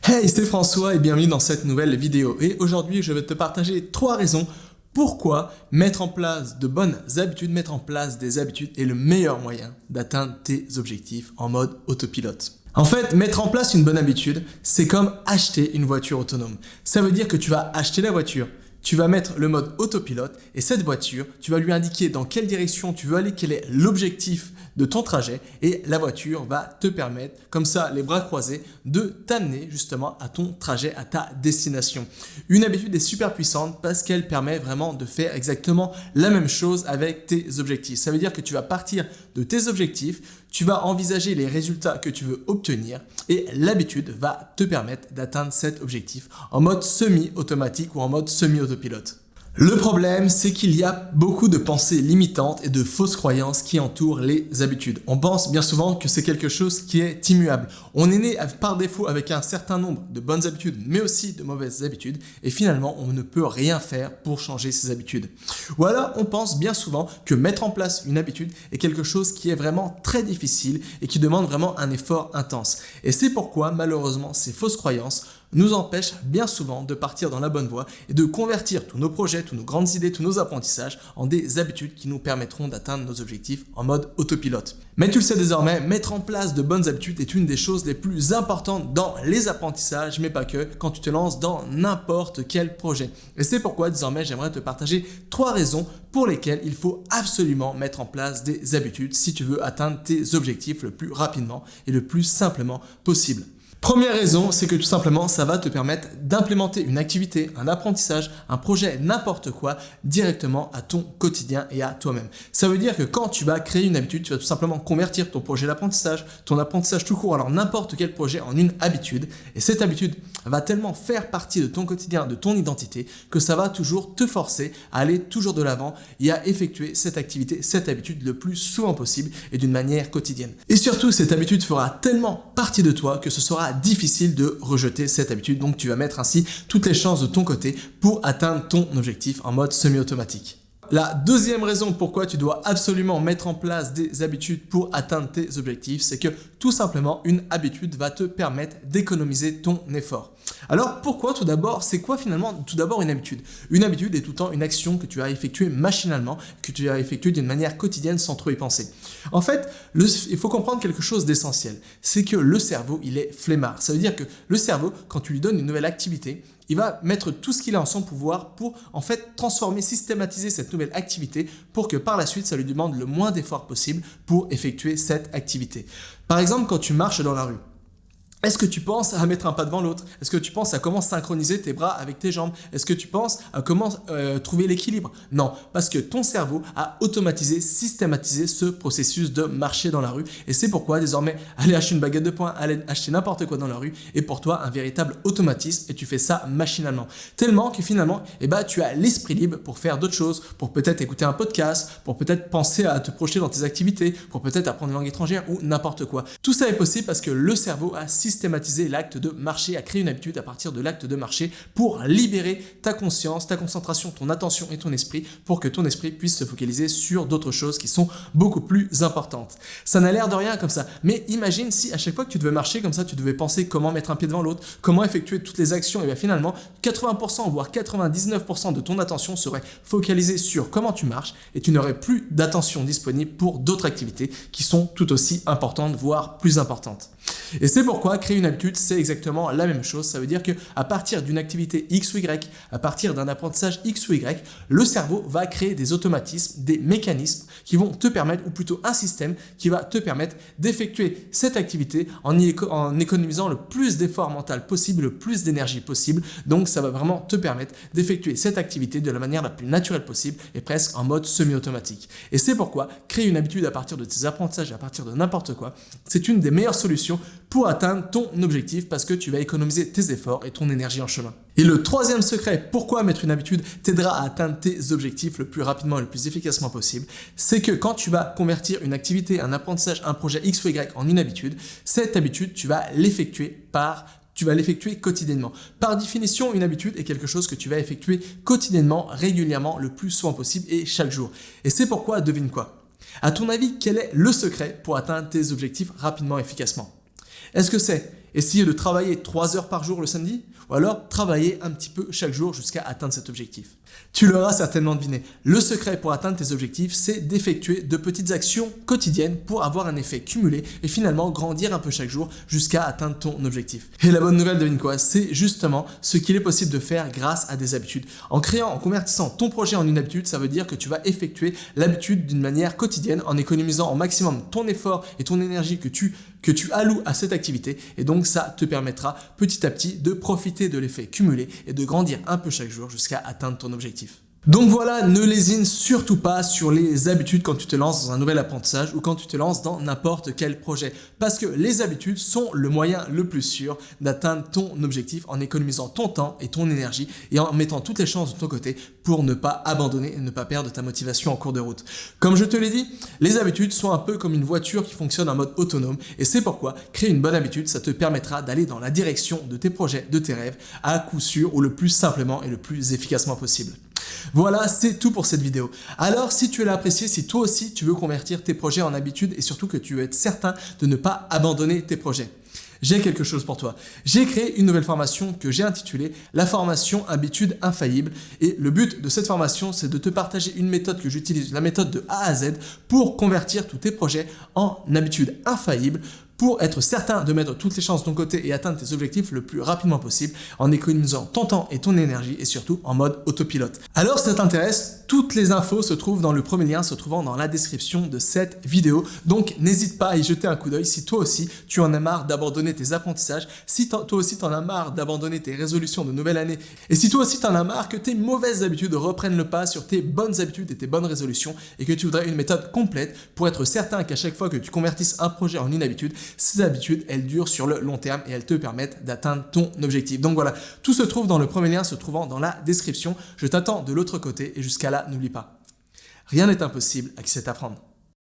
Hey, c'est François et bienvenue dans cette nouvelle vidéo. Et aujourd'hui, je vais te partager 3 raisons pourquoi mettre en place de bonnes habitudes, mettre en place des habitudes est le meilleur moyen d'atteindre tes objectifs en mode autopilote. En fait, mettre en place une bonne habitude, c'est comme acheter une voiture autonome. Ça veut dire que tu vas acheter la voiture, tu vas mettre le mode autopilote et cette voiture, tu vas lui indiquer dans quelle direction tu veux aller, quel est l'objectif de ton trajet et la voiture va te permettre, comme ça, les bras croisés, de t'amener justement à ton trajet, à ta destination. Une habitude est super puissante parce qu'elle permet vraiment de faire exactement la même chose avec tes objectifs. Ça veut dire que tu vas partir de tes objectifs, tu vas envisager les résultats que tu veux obtenir et l'habitude va te permettre d'atteindre cet objectif en mode semi-automatique ou en mode semi-autopilote. Le problème, c'est qu'il y a beaucoup de pensées limitantes et de fausses croyances qui entourent les habitudes. On pense bien souvent que c'est quelque chose qui est immuable. On est né par défaut avec un certain nombre de bonnes habitudes, mais aussi de mauvaises habitudes, et finalement, on ne peut rien faire pour changer ces habitudes. Ou alors, on pense bien souvent que mettre en place une habitude est quelque chose qui est vraiment très difficile et qui demande vraiment un effort intense. Et c'est pourquoi, malheureusement, ces fausses croyances nous empêche bien souvent de partir dans la bonne voie et de convertir tous nos projets, toutes nos grandes idées, tous nos apprentissages en des habitudes qui nous permettront d'atteindre nos objectifs en mode autopilote. Mais tu le sais désormais, mettre en place de bonnes habitudes est une des choses les plus importantes dans les apprentissages, mais pas que, quand tu te lances dans n'importe quel projet. Et c'est pourquoi désormais j'aimerais te partager 3 raisons pour lesquelles il faut absolument mettre en place des habitudes si tu veux atteindre tes objectifs le plus rapidement et le plus simplement possible. Première raison, c'est que tout simplement, ça va te permettre d'implémenter une activité, un apprentissage, un projet, n'importe quoi, directement à ton quotidien et à toi-même. Ça veut dire que quand tu vas créer une habitude, tu vas tout simplement convertir ton projet d'apprentissage, ton apprentissage tout court, alors n'importe quel projet en une habitude. Et cette habitude va tellement faire partie de ton quotidien, de ton identité, que ça va toujours te forcer à aller toujours de l'avant et à effectuer cette activité, cette habitude le plus souvent possible et d'une manière quotidienne. Et surtout, cette habitude fera tellement partie de toi que ce sera difficile de rejeter cette habitude, donc tu vas mettre ainsi toutes les chances de ton côté pour atteindre ton objectif en mode semi-automatique. La deuxième raison pourquoi tu dois absolument mettre en place des habitudes pour atteindre tes objectifs, c'est que tout simplement une habitude va te permettre d'économiser ton effort. Alors pourquoi tout d'abord, c'est quoi finalement tout d'abord une habitude? Une habitude est tout le temps une action que tu as effectuée machinalement, que tu as effectuée d'une manière quotidienne sans trop y penser. En fait, il faut comprendre quelque chose d'essentiel, c'est que le cerveau, il est flemmard. Ça veut dire que le cerveau, quand tu lui donnes une nouvelle activité, il va mettre tout ce qu'il a en son pouvoir pour en fait transformer, systématiser cette nouvelle activité pour que par la suite, ça lui demande le moins d'efforts possible pour effectuer cette activité. Par exemple, quand tu marches dans la rue, est-ce que tu penses à mettre un pas devant l'autre? Est-ce que tu penses à comment synchroniser tes bras avec tes jambes? Est-ce que tu penses à comment trouver l'équilibre? Non, parce que ton cerveau a automatisé, systématisé ce processus de marcher dans la rue. Et c'est pourquoi désormais, aller acheter une baguette de pain, aller acheter n'importe quoi dans la rue est pour toi un véritable automatisme et tu fais ça machinalement. Tellement que finalement, tu as l'esprit libre pour faire d'autres choses, pour peut-être écouter un podcast, pour peut-être penser à te projeter dans tes activités, pour peut-être apprendre une langue étrangère ou n'importe quoi. Tout ça est possible parce que le cerveau a systématiser l'acte de marcher, à créer une habitude à partir de l'acte de marcher pour libérer ta conscience, ta concentration, ton attention et ton esprit pour que ton esprit puisse se focaliser sur d'autres choses qui sont beaucoup plus importantes. Ça n'a l'air de rien comme ça, mais imagine si à chaque fois que tu devais marcher comme ça, tu devais penser comment mettre un pied devant l'autre, comment effectuer toutes les actions et bien finalement 80% voire 99% de ton attention serait focalisée sur comment tu marches et tu n'aurais plus d'attention disponible pour d'autres activités qui sont tout aussi importantes voire plus importantes. Et c'est pourquoi créer une habitude, c'est exactement la même chose. Ça veut dire qu'à partir d'une activité X ou Y, à partir d'un apprentissage X ou Y, le cerveau va créer des automatismes, des mécanismes qui vont te permettre, ou plutôt un système qui va te permettre d'effectuer cette activité en économisant le plus d'effort mental possible, le plus d'énergie possible. Donc ça va vraiment te permettre d'effectuer cette activité de la manière la plus naturelle possible et presque en mode semi-automatique. Et c'est pourquoi créer une habitude à partir de tes apprentissages, à partir de n'importe quoi, c'est une des meilleures solutions pour atteindre ton objectif parce que tu vas économiser tes efforts et ton énergie en chemin. Et le troisième secret, pourquoi mettre une habitude t'aidera à atteindre tes objectifs le plus rapidement et le plus efficacement possible, c'est que quand tu vas convertir une activité, un apprentissage, un projet X ou Y en une habitude, cette habitude, tu vas l'effectuer quotidiennement. Par définition, une habitude est quelque chose que tu vas effectuer quotidiennement, régulièrement, le plus souvent possible et chaque jour. Et c'est pourquoi, devine quoi? À ton avis, quel est le secret pour atteindre tes objectifs rapidement et efficacement? Est-ce que c'est Essayer de travailler 3 heures par jour le samedi, ou alors travailler un petit peu chaque jour jusqu'à atteindre cet objectif. Tu l'auras certainement deviné. Le secret pour atteindre tes objectifs, c'est d'effectuer de petites actions quotidiennes pour avoir un effet cumulé et finalement grandir un peu chaque jour jusqu'à atteindre ton objectif. Et la bonne nouvelle, devine quoi? C'est justement ce qu'il est possible de faire grâce à des habitudes. En convertissant ton projet en une habitude, ça veut dire que tu vas effectuer l'habitude d'une manière quotidienne en économisant au maximum ton effort et ton énergie que tu alloues à cette activité, et donc ça te permettra petit à petit de profiter de l'effet cumulé et de grandir un peu chaque jour jusqu'à atteindre ton objectif. Donc voilà, ne lésine surtout pas sur les habitudes quand tu te lances dans un nouvel apprentissage ou quand tu te lances dans n'importe quel projet, parce que les habitudes sont le moyen le plus sûr d'atteindre ton objectif en économisant ton temps et ton énergie et en mettant toutes les chances de ton côté pour ne pas abandonner et ne pas perdre ta motivation en cours de route. Comme je te l'ai dit, les habitudes sont un peu comme une voiture qui fonctionne en mode autonome, et c'est pourquoi créer une bonne habitude, ça te permettra d'aller dans la direction de tes projets, de tes rêves, à coup sûr ou le plus simplement et le plus efficacement possible. Voilà, c'est tout pour cette vidéo. Alors, si tu l'as apprécié, si toi aussi tu veux convertir tes projets en habitudes et surtout que tu veux être certain de ne pas abandonner tes projets, j'ai quelque chose pour toi. J'ai créé une nouvelle formation que j'ai intitulée la formation Habitudes Infaillibles, et le but de cette formation, c'est de te partager une méthode que j'utilise, la méthode de A à Z, pour convertir tous tes projets en habitudes infaillibles, pour être certain de mettre toutes les chances de ton côté et atteindre tes objectifs le plus rapidement possible en économisant ton temps et ton énergie et surtout en mode autopilote. Alors si ça t'intéresse, toutes les infos se trouvent dans le premier lien se trouvant dans la description de cette vidéo. Donc n'hésite pas à y jeter un coup d'œil si toi aussi tu en as marre d'abandonner tes apprentissages, si toi aussi tu en as marre d'abandonner tes résolutions de nouvelle année, et si toi aussi tu en as marre que tes mauvaises habitudes reprennent le pas sur tes bonnes habitudes et tes bonnes résolutions et que tu voudrais une méthode complète pour être certain qu'à chaque fois que tu convertisses un projet en une habitude, ces habitudes, elles durent sur le long terme et elles te permettent d'atteindre ton objectif. Donc voilà, tout se trouve dans le premier lien se trouvant dans la description. Je t'attends de l'autre côté et jusqu'à là, n'oublie pas, rien n'est impossible à qui sait apprendre.